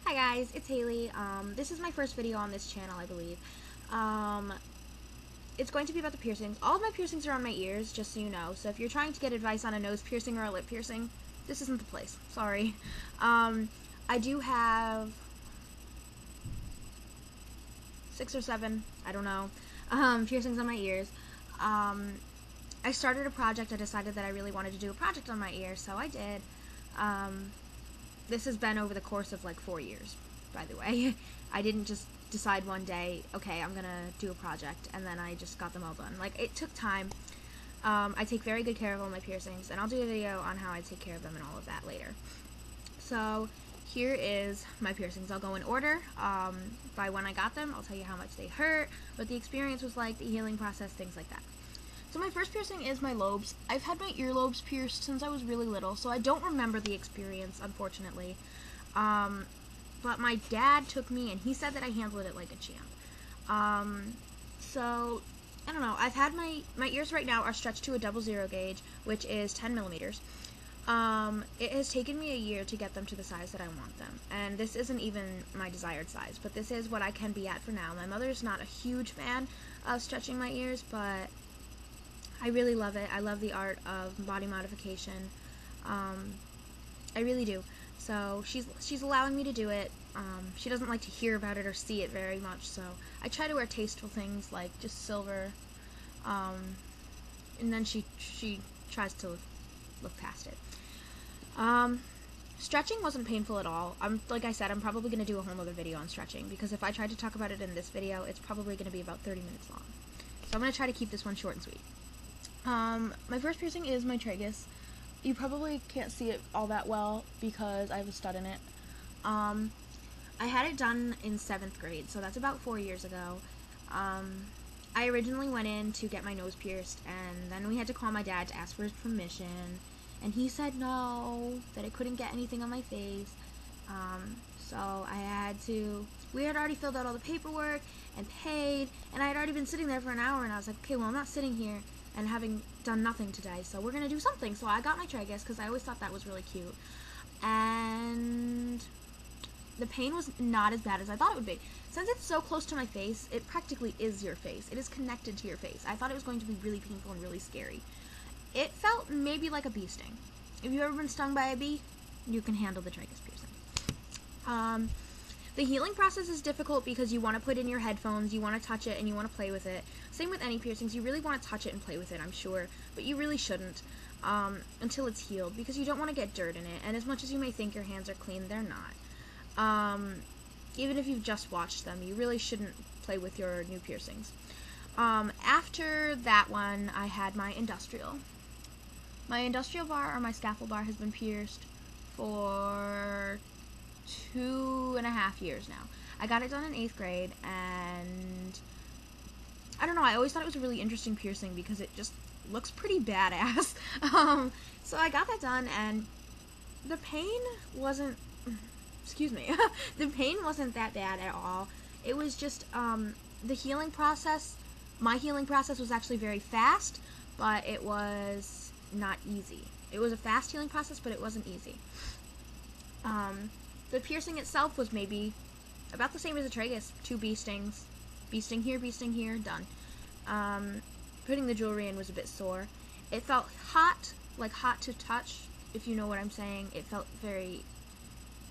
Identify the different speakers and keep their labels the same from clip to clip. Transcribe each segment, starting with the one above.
Speaker 1: Hi guys, it's Haley. This is my first video on this channel, I believe. It's going to be about the piercings. All of my piercings are on my ears, just so you know. So if you're trying to get advice on a nose piercing or a lip piercing, this isn't the place. Sorry. I do have 6 or 7, I don't know, piercings on my ears. I started a project. I decided that I really wanted to do a project on my ear, so I did. This has been over the course of like 4 years, by the way. I didn't just decide one day, okay, I'm gonna do a project, and then I just got them all done. Like, it took time. I take very good care of all my piercings, and I'll do a video on how I take care of them and all of that later. So, here is my piercings. I'll go in order, by when I got them. I'll tell you how much they hurt, what the experience was like, the healing process, things like that. So my first piercing is my lobes. I've had my earlobes pierced since I was really little, so I don't remember the experience, unfortunately. But my dad took me, and he said that I handled it like a champ. So, I don't know. I've had my ears right now are stretched to a 00 gauge, which is 10 millimeters. It has taken me a year to get them to the size that I want them, and this isn't even my desired size, but this is what I can be at for now. My mother's not a huge fan of stretching my ears, but I really love it. I love the art of body modification. I really do. So she's allowing me to do it. She doesn't like to hear about it or see it very much, so I try to wear tasteful things like just silver, and then she tries to look past it. Stretching wasn't painful at all. Like I said, I'm probably going to do a whole other video on stretching, because if I tried to talk about it in this video, it's probably going to be about 30 minutes long. So I'm going to try to keep this one short and sweet. My first piercing is my tragus. You probably can't see it all that well because I have a stud in it. I had it done in 7th grade, so that's about 4 years ago. I originally went in to get my nose pierced, and then we had to call my dad to ask for his permission, and he said no, that I couldn't get anything on my face. So we had already filled out all the paperwork and paid, and I had already been sitting there for an hour, and I was like, okay, well, I'm not sitting here and having done nothing today, so we're gonna do something. So I got my tragus because I always thought that was really cute, and the pain was not as bad as I thought it would be. Since it's so close to my face, it practically is your face. It is connected to your face. I thought it was going to be really painful and really scary. It felt maybe like a bee sting. If you've ever been stung by a bee, you can handle the tragus piercing. The healing process is difficult because you want to put in your headphones, you want to touch it, and you want to play with it. Same with any piercings. You really want to touch it and play with it, I'm sure, but you really shouldn't until it's healed, because you don't want to get dirt in it, and as much as you may think your hands are clean, they're not. Even if you've just watched them, you really shouldn't play with your new piercings. After that one, I had my industrial. My industrial bar, or my scaffold bar, has been pierced for 2.5 years now. I got it done in 8th grade, and I don't know, I always thought it was a really interesting piercing because it just looks pretty badass. So I got that done, and the pain wasn't, excuse me, the pain wasn't that bad at all. It was just, the healing process, my healing process was actually very fast, but it was not easy. It was a fast healing process, but it wasn't easy. The piercing itself was maybe about the same as a tragus. 2 bee stings. Bee sting here, done. Putting the jewelry in was a bit sore. It felt hot, like hot to touch, if you know what I'm saying. It felt very...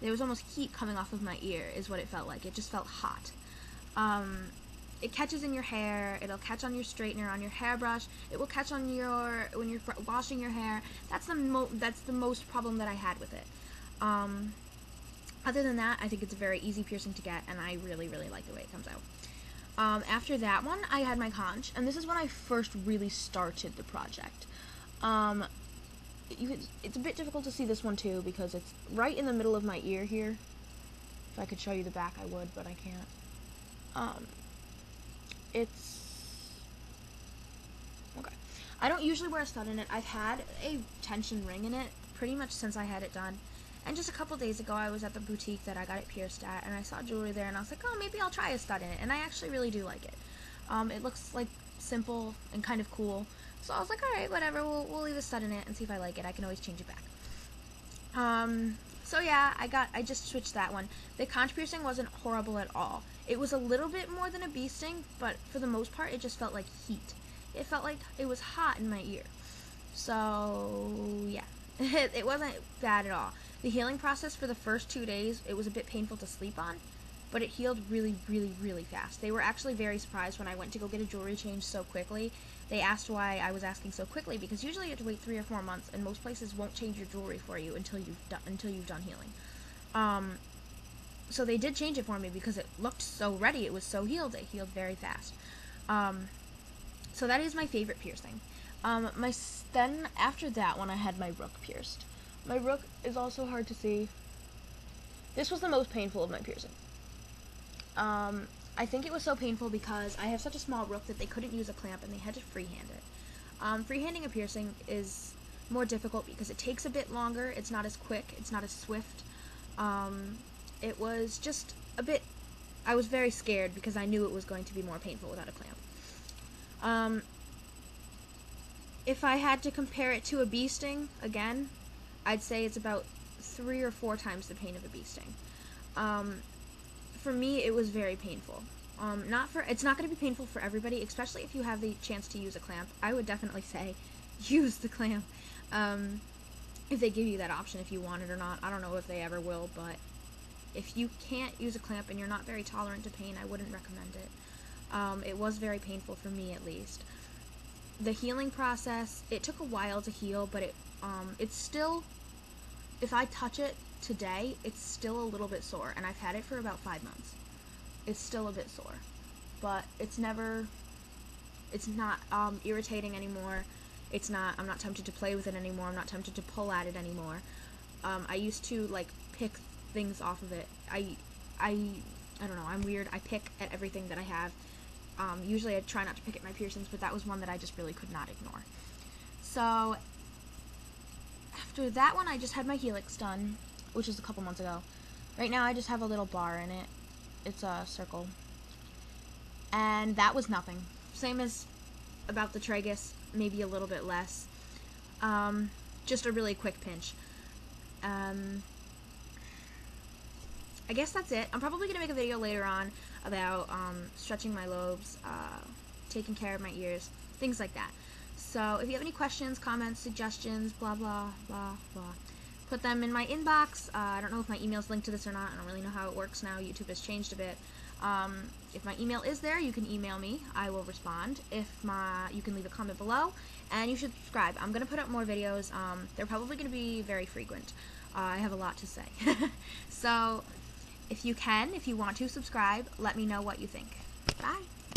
Speaker 1: There was almost heat coming off of my ear, is what it felt like. It just felt hot. It catches in your hair. It'll catch on your straightener, on your hairbrush. It will catch on your... when you're washing your hair. That's the most problem that I had with it. Other than that, I think it's a very easy piercing to get, and I really, really like the way it comes out. After that one, I had my conch, and this is when I first really started the project. It's a bit difficult to see this one too, because it's right in the middle of my ear here. If I could show you the back, I would, but I can't. Okay. I don't usually wear a stud in it. I've had a tension ring in it pretty much since I had it done. And just a couple days ago, I was at the boutique that I got it pierced at, and I saw jewelry there, and I was like, oh, maybe I'll try a stud in it. And I actually really do like it. It looks like simple and kind of cool. So I was like, alright, whatever, we'll leave a stud in it and see if I like it. I can always change it back. So yeah, I just switched that one. The conch piercing wasn't horrible at all. It was a little bit more than a bee sting, but for the most part, it just felt like heat. It felt like it was hot in my ear. So yeah, it wasn't bad at all. The healing process for the first 2 days, it was a bit painful to sleep on, but it healed really, really, really fast. They were actually very surprised when I went to go get a jewelry change so quickly. They asked why I was asking so quickly, because usually you have to wait 3 or 4 months, and most places won't change your jewelry for you until you've done healing. So they did change it for me because it looked so ready. It was so healed. It healed very fast. So that is my favorite piercing. Then after that one, I had my rook pierced. My rook is also hard to see. This was the most painful of my piercing. I think it was so painful because I have such a small rook that they couldn't use a clamp and they had to freehand it. Freehanding a piercing is more difficult because it takes a bit longer. It's not as quick. It's not as swift. It was just a bit... I was very scared because I knew it was going to be more painful without a clamp. If I had to compare it to a bee sting, again, I'd say it's about 3 or 4 times the pain of a bee sting. For me, it was very painful. It's not going to be painful for everybody, especially if you have the chance to use a clamp. I would definitely say use the clamp. If they give you that option, if you want it or not. I don't know if they ever will, but if you can't use a clamp and you're not very tolerant to pain, I wouldn't recommend it. It was very painful for me, at least. The healing process, it took a while to heal, but it's still, if I touch it today, it's still a little bit sore, and I've had it for about 5 months. It's still a bit sore, but it's not irritating anymore. I'm not tempted to play with it anymore. I'm not tempted to pull at it anymore. I used to, like, pick things off of it. I don't know, I'm weird. I pick at everything that I have. Usually I try not to pick at my piercings, but that was one that I just really could not ignore. So, after that one, I just had my helix done, which was a couple months ago. Right now, I just have a little bar in it. It's a circle. And that was nothing. Same as about the tragus, maybe a little bit less. Just a really quick pinch. I guess that's it. I'm probably going to make a video later on about stretching my lobes, taking care of my ears, things like that. So if you have any questions, comments, suggestions, blah, blah, blah, blah, put them in my inbox. I don't know if my email's linked to this or not. I don't really know how it works now. YouTube has changed a bit. If my email is there, you can email me. I will respond. You can leave a comment below, and you should subscribe. I'm going to put up more videos. They're probably going to be very frequent. I have a lot to say. So if you want to subscribe, let me know what you think. Bye.